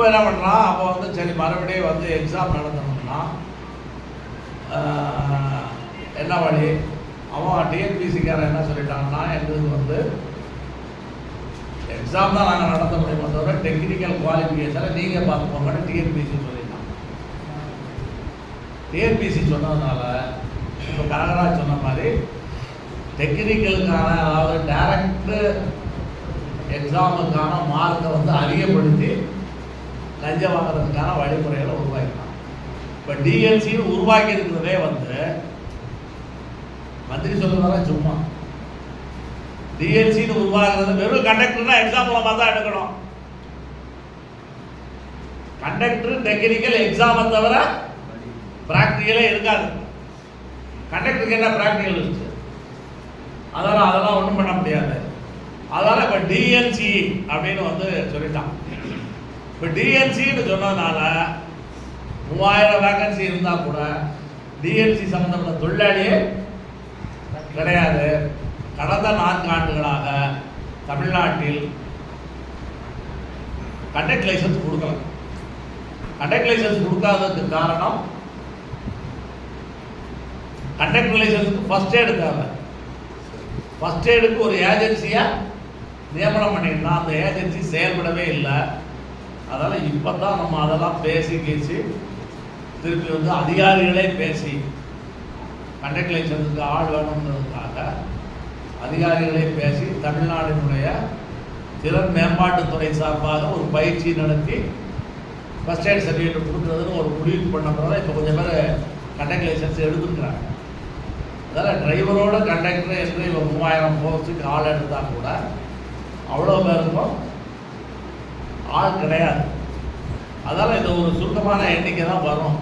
என்ன பண்ணுறான், அப்போ வந்து சரி மறுபடியும் வந்து எக்ஸாம் நடத்தணும்னா என்ன வழி, அவன் டிஎன்பிசிக்காரன் என்ன சொல்லிட்டான்னா, எங்களுக்கு வந்து எக்ஸாம் தான் நாங்கள் நடத்த முடியுமே தவிர டெக்னிக்கல் குவாலிஃபிகேஷனை நீங்கள் பார்த்துக்கோங்கன்னு டிஎன்பிசி சொல்லிட்டான். டிஎன்பிசி சொன்னதுனால இப்போ கனகராஜ் சொன்ன மாதிரி டெக்னிக்கலுக்கான, அதாவது டைரக்டு எக்ஸாமுக்கான மார்க்கை வந்து அதிகப்படுத்தி லஞ்சம் வாங்குறதுக்கான வழிமுறைகளை உருவாக்கினான். இப்போ டிஎன்சின்னு உருவாக்கி இருக்கிறதே வந்து மந்திரி சொல்றதால சும்மா. டிஎன்சின்னு உருவாக்குறது வெறும் கண்டக்டர்னா எக்ஸாம் மூலமாக தான் எடுக்கணும். கண்டக்டர் டெக்னிக்கல் எக்ஸாமை தவிர பிராக்டிக்கலே இருக்காது. கண்டக்டருக்கு என்ன பிராக்டிக்கல் இருக்கு, அதெல்லாம் ஒன்றும் பண்ண முடியாது. அதனால் இப்போ டிஎன்சி அப்படின்னு வந்து சொல்லிட்டான். இப்போ டிஎன்சின்னு சொன்னதுனால 3000 வேகன்சி இருந்தால் கூட டிஎன்சி சம்மந்தப்பட்ட தொழிலாளியே கிடையாது. கடந்த 4 ஆண்டுகளாக தமிழ்நாட்டில் கண்டக்ட் லைசன்ஸ் கொடுக்கல. கண்டக்ட் லைசன்ஸ் கொடுக்காததுக்கு காரணம், கண்டக்டர் லைசன்ஸுக்கு ஃபர்ஸ்ட் எய்டு தேவை. ஃபர்ஸ்ட் எய்டுக்கு ஒரு ஏஜென்சியை நியமனம் பண்ணிட்டா அந்த ஏஜென்சி செயல்படவே இல்லை. அதனால் இப்போ தான் நம்ம அதெல்லாம் பேசி திருப்பி வந்து அதிகாரிகளே பேசி கண்டக்ட் லைசன்ஸுக்கு ஆள் வேணுங்கிறதுக்காக அதிகாரிகளே பேசி தமிழ்நாட்டினுடைய திறன் மேம்பாட்டுத்துறை சார்பாக ஒரு பயிற்சி நடத்தி ஃபர்ஸ்ட் எய்ட் சர்டிஃபிகேட் கொடுக்குறதுன்னு ஒரு முடிவு பண்ணப்போ இப்போ கொஞ்சம் பேர் கண்டக்ட் லைசன்ஸ் எடுத்துக்கிறாங்க. அதனால் டிரைவரோட கண்டக்டர் என்று இப்போ 3000 போஸ்ட்டுக்கு ஆள் எடுத்தால் கூட அவ்வளோ பேருக்கும் ஆள் கிடையாது. அதனால் இது ஒரு சுருக்கமான எண்ணிக்கை தான் வரும்.